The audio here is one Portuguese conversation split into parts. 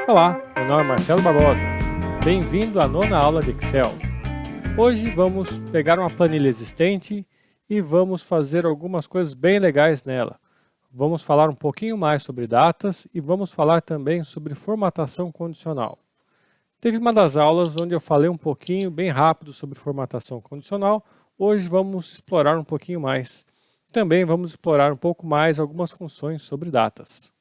Olá, meu nome é Marcelo Barbosa. Bem-vindo à nona aula de Excel. Hoje vamos pegar uma planilha existente e vamos fazer algumas coisas bem legais nela. Vamos falar um pouquinho mais sobre datas e vamos falar também sobre formatação condicional. Teve uma das aulas onde eu falei um pouquinho, bem rápido, sobre formatação condicional. Hoje vamos explorar um pouquinho mais. Também vamos explorar um pouco mais algumas funções sobre datas.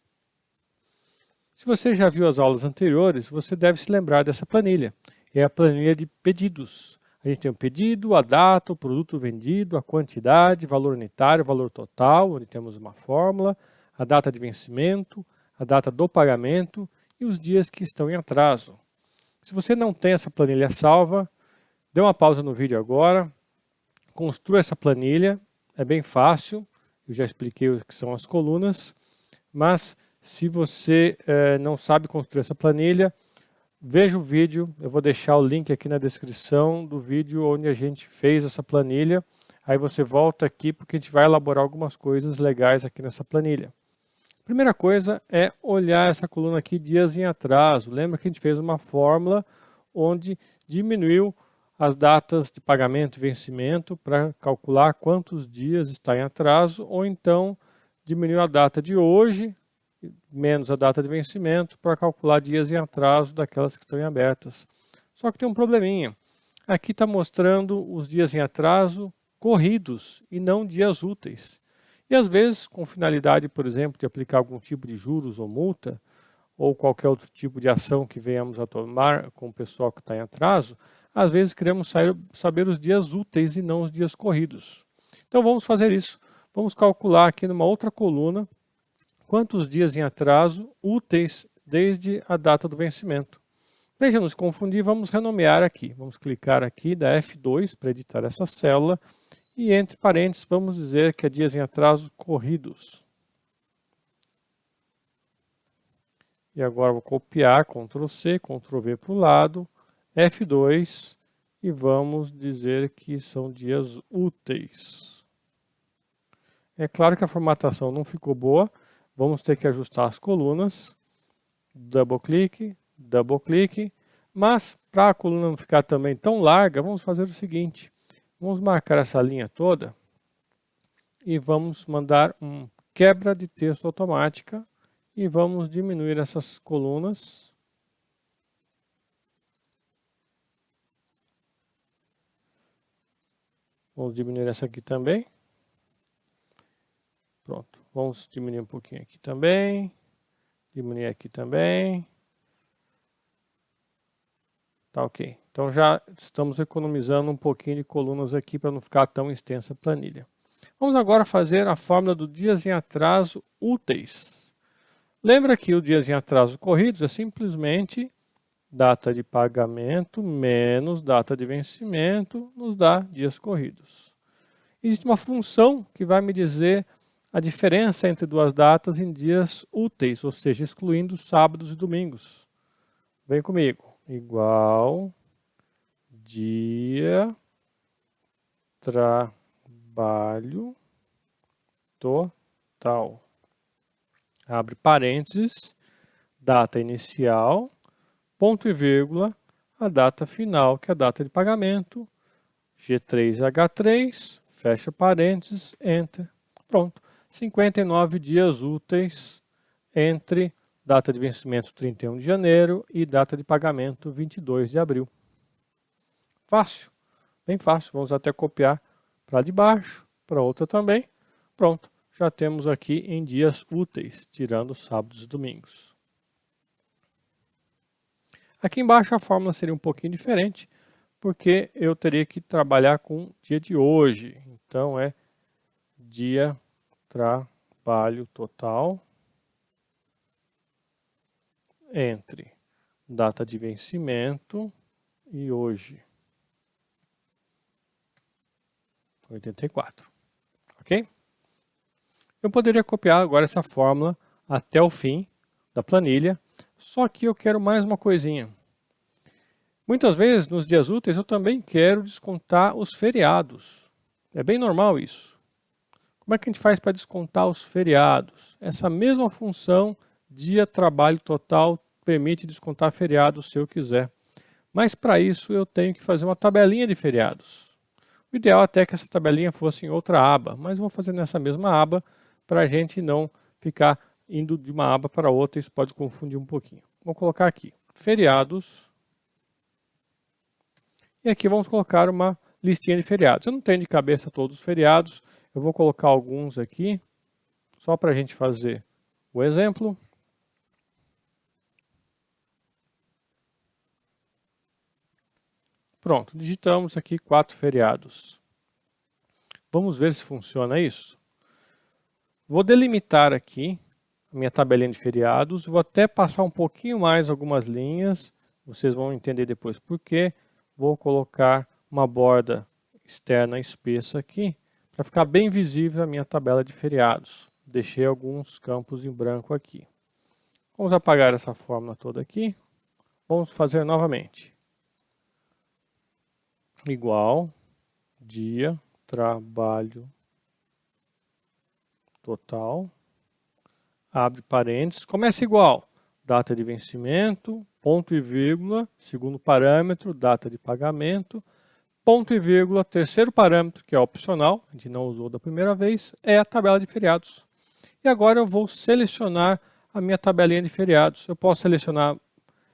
Se você já viu as aulas anteriores, você deve se lembrar dessa planilha. É a planilha de pedidos. A gente tem o pedido, a data, o produto vendido, a quantidade, valor unitário, valor total, onde temos uma fórmula, a data de vencimento, a data do pagamento e os dias que estão em atraso. Se você não tem essa planilha salva, dê uma pausa no vídeo agora, construa essa planilha, é bem fácil, eu já expliquei o que são as colunas, mas se você não sabe construir essa planilha, veja o vídeo, eu vou deixar o link aqui na descrição do vídeo onde a gente fez essa planilha, aí você volta aqui porque a gente vai elaborar algumas coisas legais aqui nessa planilha. Primeira coisa é olhar essa coluna aqui, dias em atraso. Lembra que a gente fez uma fórmula onde diminuiu as datas de pagamento e vencimento para calcular quantos dias está em atraso, ou então diminuiu a data de hoje menos a data de vencimento para calcular dias em atraso daquelas que estão em abertas. Só que tem um probleminha. Aqui está mostrando os dias em atraso corridos e não dias úteis. E às vezes, com finalidade, por exemplo, de aplicar algum tipo de juros ou multa, ou qualquer outro tipo de ação que venhamos a tomar com o pessoal que está em atraso, às vezes queremos saber os dias úteis e não os dias corridos. Então vamos fazer isso. Vamos calcular aqui numa outra coluna quantos dias em atraso úteis desde a data do vencimento. Para não se confundir, vamos renomear aqui. Vamos clicar aqui da F2 para editar essa célula. E entre parênteses, vamos dizer que é dias em atraso corridos. E agora vou copiar, Ctrl C, Ctrl V para o lado, F2, e vamos dizer que são dias úteis. É claro que a formatação não ficou boa, vamos ter que ajustar as colunas, double clique, mas para a coluna não ficar também tão larga, vamos fazer o seguinte. Vamos marcar essa linha toda e vamos mandar um quebra de texto automática e vamos diminuir essas colunas. Vamos diminuir essa aqui também. Pronto, vamos diminuir um pouquinho aqui também. Diminuir aqui também. Tá ok. Então já estamos economizando um pouquinho de colunas aqui para não ficar tão extensa a planilha. Vamos agora fazer a fórmula do dias em atraso úteis. Lembra que o dias em atraso corridos é simplesmente data de pagamento menos data de vencimento nos dá dias corridos. Existe uma função que vai me dizer a diferença entre duas datas em dias úteis, ou seja, excluindo sábados e domingos. Vem comigo. Igual dia trabalho total. Abre parênteses, data inicial, ponto e vírgula, a data final, que é a data de pagamento, G3H3, fecha parênteses, enter. Pronto, 59 dias úteis entre data de vencimento 31 de janeiro e data de pagamento 22 de abril. Fácil, bem fácil. Vamos até copiar para de baixo, para outra também. Pronto, já temos aqui em dias úteis, tirando sábados e domingos. Aqui embaixo a fórmula seria um pouquinho diferente, porque eu teria que trabalhar com o dia de hoje. Então é dia trabalho total entre data de vencimento e hoje. 84. Ok? Eu poderia copiar agora essa fórmula até o fim da planilha, só que eu quero mais uma coisinha. Muitas vezes, nos dias úteis, eu também quero descontar os feriados. É bem normal isso. Como é que a gente faz para descontar os feriados? Essa mesma função, dia trabalho total, permite descontar feriados se eu quiser. Mas para isso eu tenho que fazer uma tabelinha de feriados. O ideal até é que essa tabelinha fosse em outra aba, mas vou fazer nessa mesma aba para a gente não ficar indo de uma aba para outra, isso pode confundir um pouquinho. Vou colocar aqui, feriados, e aqui vamos colocar uma listinha de feriados. Eu não tenho de cabeça todos os feriados, eu vou colocar alguns aqui, só para a gente fazer o exemplo. Pronto, digitamos aqui 4 feriados. Vamos ver se funciona isso. Vou delimitar aqui a minha tabelinha de feriados, vou até passar um pouquinho mais algumas linhas, vocês vão entender depois por quê. Vou colocar uma borda externa espessa aqui, para ficar bem visível a minha tabela de feriados. Deixei alguns campos em branco aqui. Vamos apagar essa fórmula toda aqui. Vamos fazer novamente. Igual, dia, trabalho total, abre parênteses, começa igual, data de vencimento, ponto e vírgula, segundo parâmetro, data de pagamento, ponto e vírgula, terceiro parâmetro, que é opcional, a gente não usou da primeira vez, é a tabela de feriados. E agora eu vou selecionar a minha tabelinha de feriados. Eu posso selecionar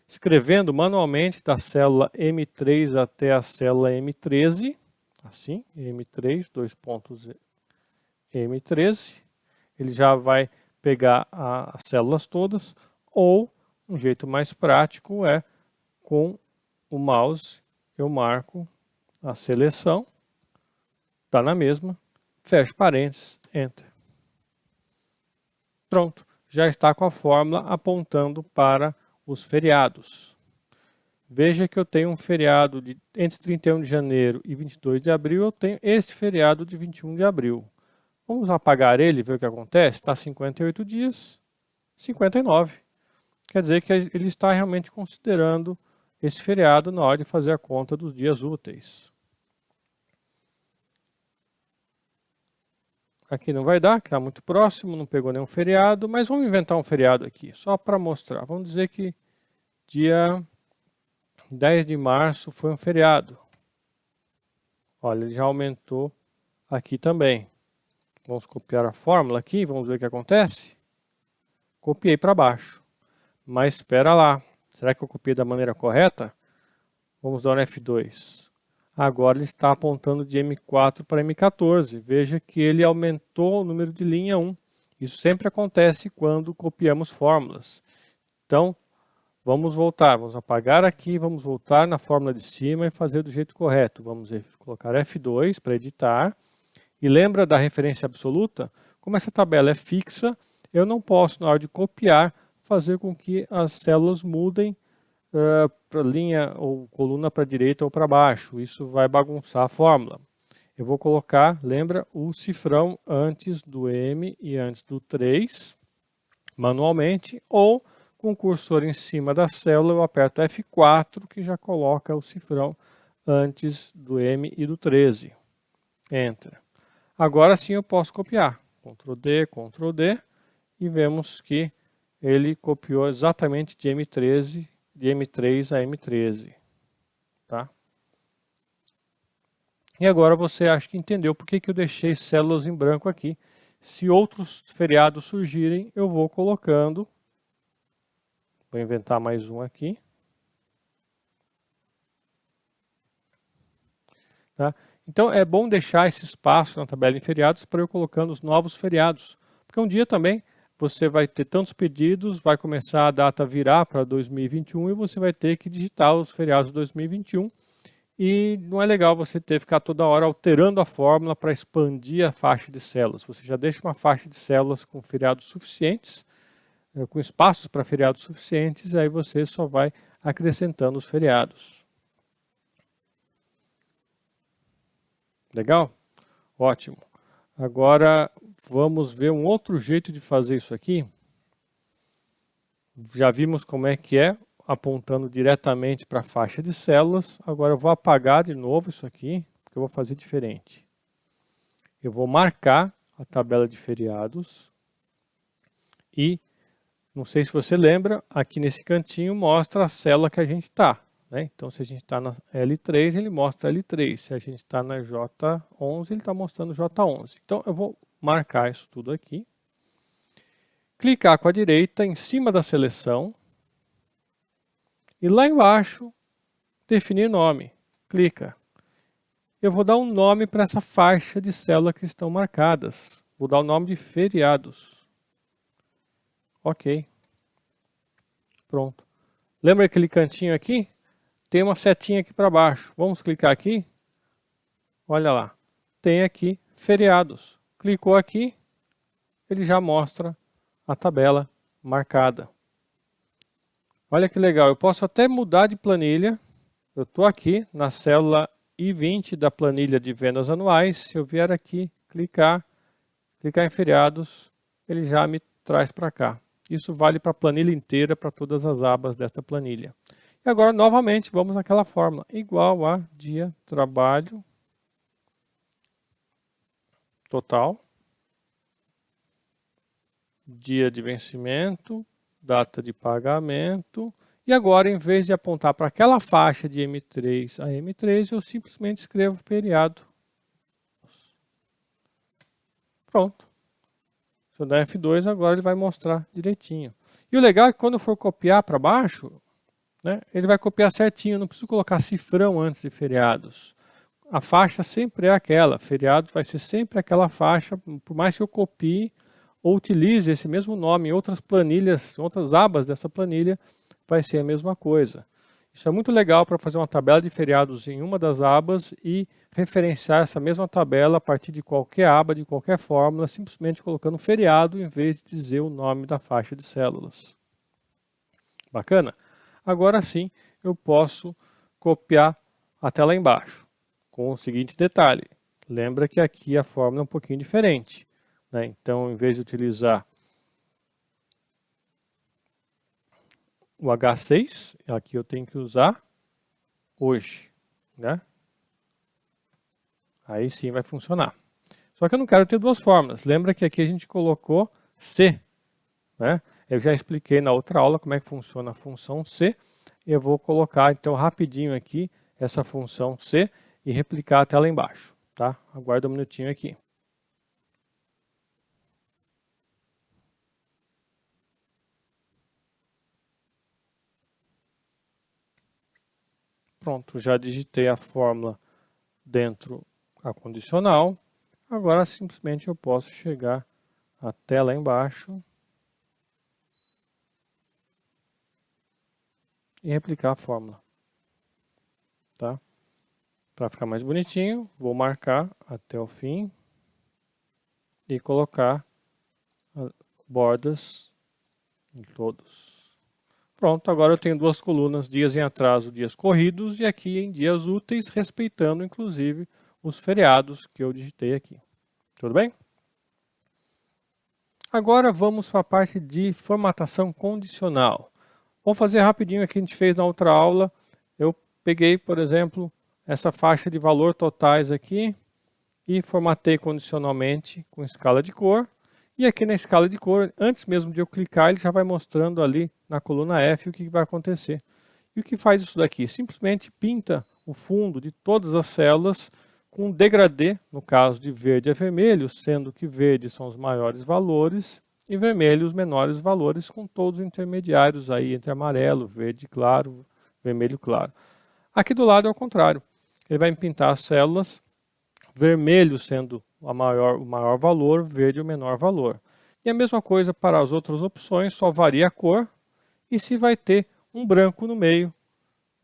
escrevendo manualmente da célula M3 até a célula M13, assim, M3, dois pontos M13, ele já vai pegar as células todas, ou um jeito mais prático é com o mouse, eu marco a seleção, está na mesma, fecho parênteses, Enter. Pronto, já está com a fórmula apontando para os feriados. Veja que eu tenho um feriado entre 31 de janeiro e 22 de abril, eu tenho este feriado de 21 de abril. Vamos apagar ele e ver o que acontece? Está 58 dias, 59. Quer dizer que ele está realmente considerando esse feriado na hora de fazer a conta dos dias úteis. Aqui não vai dar, que está muito próximo, não pegou nenhum feriado, mas vamos inventar um feriado aqui, só para mostrar. Vamos dizer que dia 10 de março foi um feriado. Olha, ele já aumentou aqui também. Vamos copiar a fórmula aqui, vamos ver o que acontece. Copiei para baixo. Mas espera lá, será que eu copiei da maneira correta? Vamos dar um F2. Agora ele está apontando de M4 para M14. Veja que ele aumentou o número de linha 1. Isso sempre acontece quando copiamos fórmulas. Então, vamos voltar. Vamos apagar aqui, vamos voltar na fórmula de cima e fazer do jeito correto. Vamos colocar F2 para editar. E lembra da referência absoluta? Como essa tabela é fixa, eu não posso, na hora de copiar, fazer com que as células mudem para linha ou coluna para a direita ou para baixo. Isso vai bagunçar a fórmula. Eu vou colocar, lembra, o cifrão antes do M e antes do 3, manualmente, ou com o cursor em cima da célula eu aperto F4, que já coloca o cifrão antes do M e do 13. Enter. Agora sim eu posso copiar. Ctrl D, e vemos que ele copiou exatamente de M3 a M13. Tá? E agora você acha que entendeu por que eu deixei células em branco aqui. Se outros feriados surgirem, eu vou colocando. Vou inventar mais um aqui. Tá? Então é bom deixar esse espaço na tabela de feriados para eu colocando os novos feriados. Porque um dia também você vai ter tantos pedidos, vai começar a data virar para 2021 e você vai ter que digitar os feriados de 2021. E não é legal você ter que ficar toda hora alterando a fórmula para expandir a faixa de células. Você já deixa uma faixa de células com feriados suficientes, com espaços para feriados suficientes, e aí você só vai acrescentando os feriados. Legal? Ótimo. Agora vamos ver um outro jeito de fazer isso aqui. Já vimos como é que é, apontando diretamente para a faixa de células. Agora eu vou apagar de novo isso aqui, porque eu vou fazer diferente. Eu vou marcar a tabela de feriados e Não sei se você lembra, aqui nesse cantinho mostra a célula que a gente está. Né? Então, se a gente está na L3, ele mostra L3. Se a gente está na J11, ele está mostrando J11. Então, eu vou marcar isso tudo aqui. Clicar com a direita em cima da seleção. E lá embaixo, definir nome. Clica. Eu vou dar um nome para essa faixa de célula que estão marcadas. Vou dar o nome de feriados. Ok. Pronto. Lembra aquele cantinho aqui? Tem uma setinha aqui para baixo. Vamos clicar aqui. Olha lá. Tem aqui feriados. Clicou aqui, ele já mostra a tabela marcada. Olha que legal. Eu posso até mudar de planilha. Eu estou aqui na célula I20 da planilha de vendas anuais. Se eu vier aqui, clicar em feriados, ele já me traz para cá. Isso vale para a planilha inteira, para todas as abas desta planilha. E agora, novamente, vamos naquela fórmula. Igual a dia trabalho total, dia de vencimento, data de pagamento. E agora, em vez de apontar para aquela faixa de M3 a M3, eu simplesmente escrevo feriado. Pronto. Se eu der F2, agora ele vai mostrar direitinho. E o legal é que quando eu for copiar para baixo, né, ele vai copiar certinho, não preciso colocar cifrão antes de feriados. A faixa sempre é aquela, feriado vai ser sempre aquela faixa, por mais que eu copie ou utilize esse mesmo nome em outras planilhas, outras abas dessa planilha, vai ser a mesma coisa. Isso é muito legal para fazer uma tabela de feriados em uma das abas e referenciar essa mesma tabela a partir de qualquer aba, de qualquer fórmula, simplesmente colocando feriado em vez de dizer o nome da faixa de células. Bacana? Agora sim, eu posso copiar até lá embaixo, com o seguinte detalhe. Lembra que aqui a fórmula é um pouquinho diferente. Né? Então, em vez de utilizar o H6, aqui eu tenho que usar hoje. Né? Aí sim vai funcionar. Só que eu não quero ter duas fórmulas. Lembra que aqui a gente colocou C. Né? Eu já expliquei na outra aula como é que funciona a função C. Eu vou colocar então rapidinho aqui essa função C e replicar até lá embaixo. Tá? Aguarda um minutinho aqui. Pronto, já digitei a fórmula dentro da condicional. Agora simplesmente eu posso chegar até lá embaixo e replicar a fórmula. Tá? Para ficar mais bonitinho, vou marcar até o fim e colocar bordas em todos. Pronto, agora eu tenho duas colunas, dias em atraso, dias corridos, e aqui em dias úteis, respeitando inclusive os feriados que eu digitei aqui. Tudo bem? Agora vamos para a parte de formatação condicional. Vamos fazer rapidinho o que a gente fez na outra aula. Eu peguei, por exemplo, essa faixa de valor totais aqui e formatei condicionalmente com escala de cor. E aqui na escala de cor, antes mesmo de eu clicar, ele já vai mostrando ali na coluna F o que vai acontecer. E o que faz isso daqui? Simplesmente pinta o fundo de todas as células com um degradê, no caso de verde a vermelho, sendo que verde são os maiores valores e vermelho os menores valores, com todos os intermediários aí entre amarelo, verde claro, vermelho claro. Aqui do lado é o contrário. Ele vai pintar as células, vermelho sendo o maior valor, verde o menor valor. E a mesma coisa para as outras opções, só varia a cor e se vai ter um branco no meio,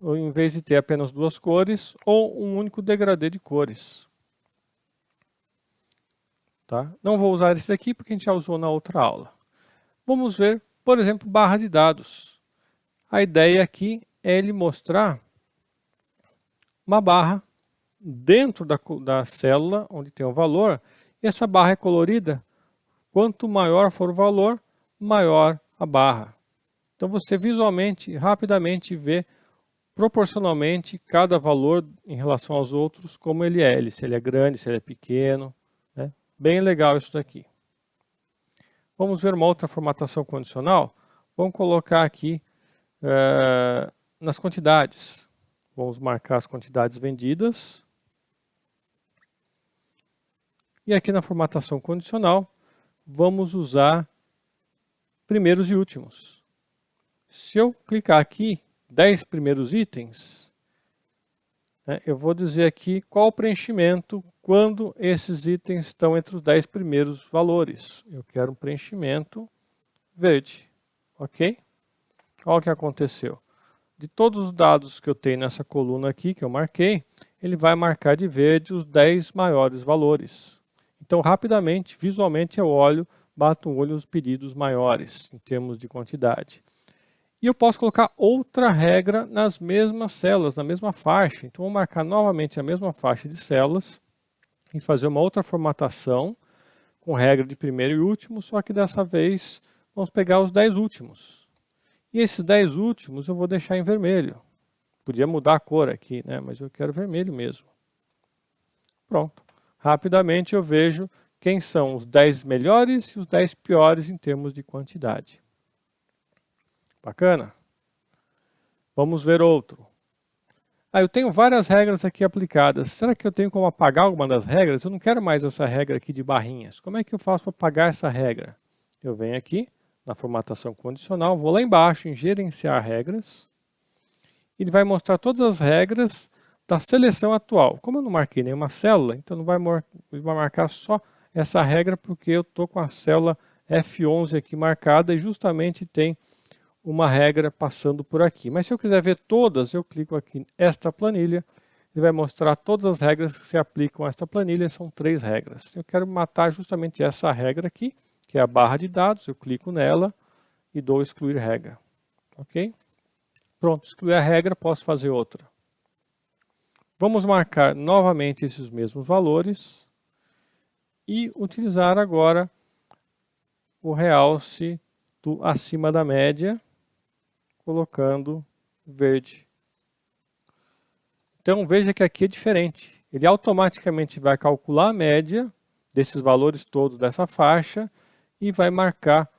ou em vez de ter apenas duas cores, ou um único degradê de cores. Tá? Não vou usar esse daqui porque a gente já usou na outra aula. Vamos ver, por exemplo, barra de dados. A ideia aqui é ele mostrar uma barra dentro da célula onde tem o valor, e essa barra é colorida. Quanto maior for o valor, maior a barra. Então você visualmente, rapidamente vê proporcionalmente cada valor em relação aos outros, como ele é. Se ele é grande, se ele é pequeno. Né? Bem legal isso daqui. Vamos ver uma outra formatação condicional. Vamos colocar aqui nas quantidades. Vamos marcar as quantidades vendidas. E aqui na formatação condicional, vamos usar primeiros e últimos. Se eu clicar aqui, 10 primeiros itens, eu vou dizer aqui qual o preenchimento quando esses itens estão entre os 10 primeiros valores. Eu quero um preenchimento verde, ok? Olha o que aconteceu. De todos os dados que eu tenho nessa coluna aqui, que eu marquei, ele vai marcar de verde os 10 maiores valores. Então, rapidamente, visualmente, eu olho, bato um olho nos pedidos maiores, em termos de quantidade. E eu posso colocar outra regra nas mesmas células, na mesma faixa. Então, vou marcar novamente a mesma faixa de células e fazer uma outra formatação com regra de primeiro e último, só que dessa vez vamos pegar os 10 últimos. E esses 10 últimos eu vou deixar em vermelho. Podia mudar a cor aqui, né? Mas eu quero vermelho mesmo. Pronto. Rapidamente eu vejo quem são os 10 melhores e os 10 piores em termos de quantidade. Bacana? Vamos ver outro. Eu tenho várias regras aqui aplicadas. Será que eu tenho como apagar alguma das regras? Eu não quero mais essa regra aqui de barrinhas. Como é que eu faço para apagar essa regra? Eu venho aqui na formatação condicional, vou lá embaixo em gerenciar regras. Ele vai mostrar todas as regras da seleção atual. Como eu não marquei nenhuma célula, então ele vai marcar só essa regra porque eu estou com a célula F11 aqui marcada e justamente tem uma regra passando por aqui. Mas se eu quiser ver todas, eu clico aqui esta planilha, ele vai mostrar todas as regras que se aplicam a esta planilha, são 3 regras. Eu quero matar justamente essa regra aqui, que é a barra de dados, eu clico nela e dou excluir regra. Ok? Pronto, excluir a regra, posso fazer outra. Vamos marcar novamente esses mesmos valores e utilizar agora o realce do acima da média, colocando verde. Então veja que aqui é diferente. Ele automaticamente vai calcular a média desses valores todos dessa faixa e vai marcar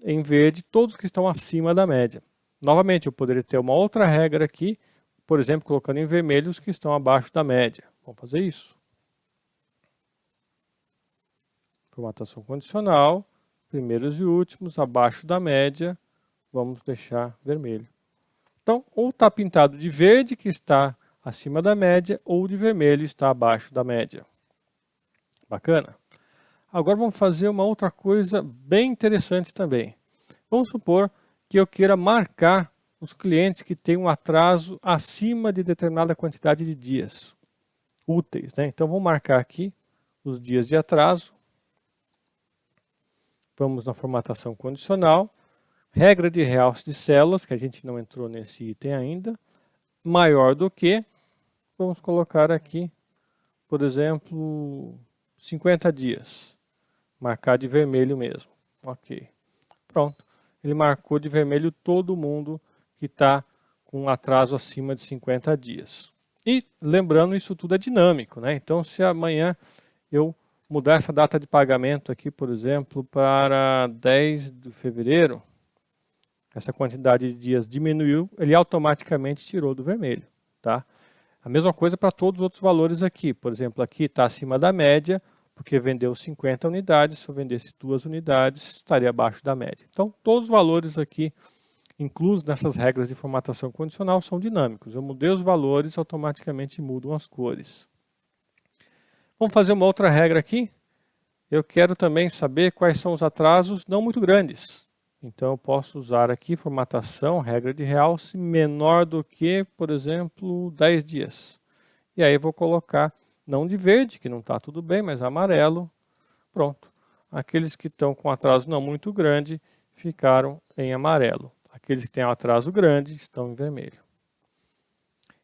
em verde todos que estão acima da média. Novamente, eu poderia ter uma outra regra aqui, por exemplo, colocando em vermelho os que estão abaixo da média. Vamos fazer isso. Formatação condicional, primeiros e últimos, abaixo da média, vamos deixar vermelho. Então, ou está pintado de verde, que está acima da média, ou de vermelho, está abaixo da média. Bacana? Agora vamos fazer uma outra coisa bem interessante também. Vamos supor que eu queira marcar os clientes que têm um atraso acima de determinada quantidade de dias úteis, né? Então vou marcar aqui os dias de atraso. Vamos na formatação condicional. Regra de realce de células, que a gente não entrou nesse item ainda. Maior do que, vamos colocar aqui, por exemplo, 50 dias. Marcar de vermelho mesmo. Ok. Pronto. Ele marcou de vermelho todo mundo que está com um atraso acima de 50 dias. E lembrando, isso tudo é dinâmico, né? Então, se amanhã eu mudar essa data de pagamento aqui, por exemplo, para 10 de fevereiro, essa quantidade de dias diminuiu, ele automaticamente tirou do vermelho, tá? A mesma coisa para todos os outros valores aqui. Por exemplo, aqui está acima da média, porque vendeu 50 unidades, se eu vendesse 2 unidades, estaria abaixo da média. Então, todos os valores aqui, inclusos nessas regras de formatação condicional, são dinâmicos. Eu mudei os valores, automaticamente mudam as cores. Vamos fazer uma outra regra aqui. Eu quero também saber quais são os atrasos não muito grandes. Então, eu posso usar aqui formatação, regra de realce, menor do que, por exemplo, 10 dias. E aí eu vou colocar não de verde, que não está tudo bem, mas amarelo. Pronto. Aqueles que estão com atraso não muito grande ficaram em amarelo. Aqueles que têm um atraso grande estão em vermelho.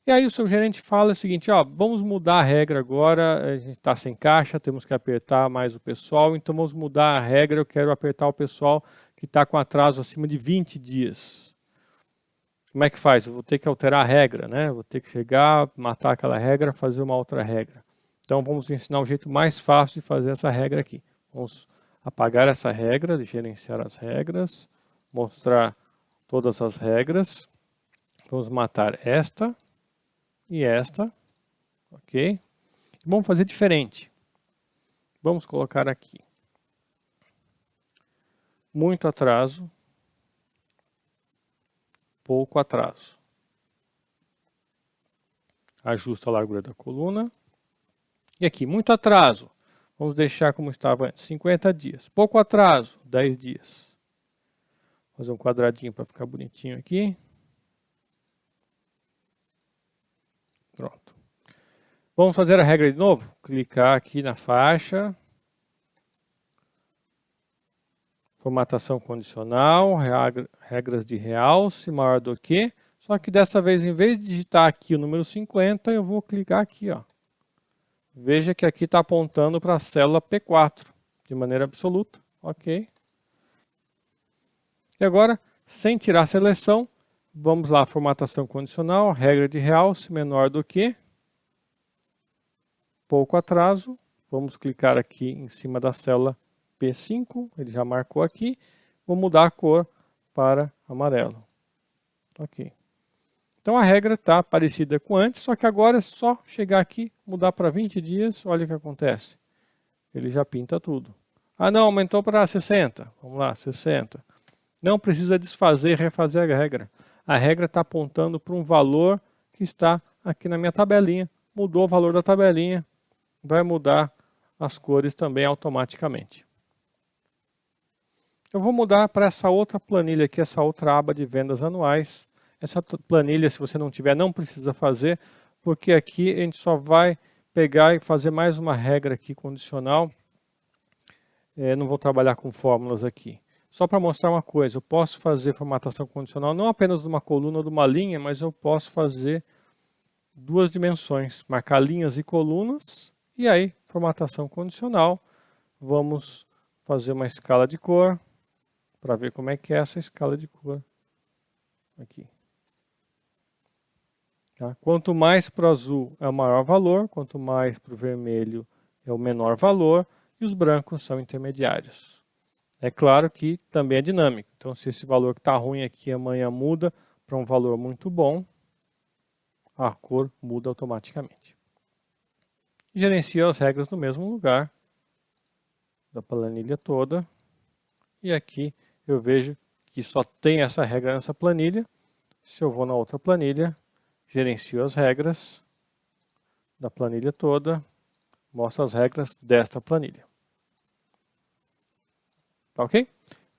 E aí o seu gerente fala o seguinte, ó, vamos mudar a regra agora, a gente está sem caixa, temos que apertar mais o pessoal, então vamos mudar a regra, eu quero apertar o pessoal que está com atraso acima de 20 dias. Como é que faz? Eu vou ter que alterar a regra, né? Vou ter que chegar, matar aquela regra, fazer uma outra regra. Então vamos ensinar um jeito mais fácil de fazer essa regra aqui. Vamos apagar essa regra, de gerenciar as regras, mostrar todas as regras. Vamos matar esta e esta, ok? Vamos fazer diferente. Vamos colocar aqui. Muito atraso, pouco atraso. Ajusta a largura da coluna. E aqui, muito atraso. Vamos deixar como estava antes, 50 dias. Pouco atraso, 10 dias. Vou fazer um quadradinho para ficar bonitinho aqui. Pronto. Vamos fazer a regra de novo? Clicar aqui na faixa. Formatação condicional, regras de realce, maior do que. Só que dessa vez, em vez de digitar aqui o número 50, eu vou clicar aqui, ó. Veja que aqui está apontando para a célula P4, de maneira absoluta. Ok. E agora, sem tirar a seleção, vamos lá, formatação condicional, regra de realce, menor do que. Pouco atraso. Vamos clicar aqui em cima da célula P5, ele já marcou aqui. Vou mudar a cor para amarelo. Ok. Então a regra está parecida com antes, só que agora é só chegar aqui, mudar para 20 dias, olha o que acontece. Ele já pinta tudo. Ah não, aumentou para 60. Vamos lá, 60. Não precisa desfazer e refazer a regra. A regra está apontando para um valor que está aqui na minha tabelinha. Mudou o valor da tabelinha, vai mudar as cores também automaticamente. Eu vou mudar para essa outra planilha aqui, essa outra aba de vendas anuais. Essa planilha, se você não tiver, não precisa fazer, porque aqui a gente só vai pegar e fazer mais uma regra aqui condicional. Não vou trabalhar com fórmulas aqui. Só para mostrar uma coisa, eu posso fazer formatação condicional não apenas de uma coluna ou de uma linha, mas eu posso fazer duas dimensões, marcar linhas e colunas, e aí formatação condicional. Vamos fazer uma escala de cor, para ver como é que é essa escala de cor aqui. Tá? Quanto mais para o azul é o maior valor, quanto mais para o vermelho é o menor valor, e os brancos são intermediários. É claro que também é dinâmico, então se esse valor que está ruim aqui amanhã muda para um valor muito bom, a cor muda automaticamente. Gerencio as regras no mesmo lugar da planilha toda, e aqui eu vejo que só tem essa regra nessa planilha. Se eu vou na outra planilha, gerencio as regras da planilha toda, mostra as regras desta planilha. Tá ok?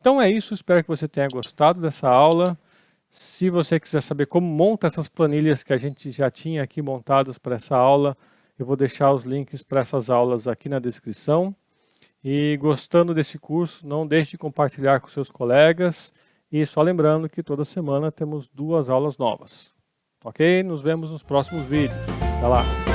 Então é isso, espero que você tenha gostado dessa aula. Se você quiser saber como monta essas planilhas que a gente já tinha aqui montadas para essa aula, eu vou deixar os links para essas aulas aqui na descrição. E gostando desse curso, não deixe de compartilhar com seus colegas. E só lembrando que toda semana temos 2 aulas novas. Ok? Nos vemos nos próximos vídeos. Até lá!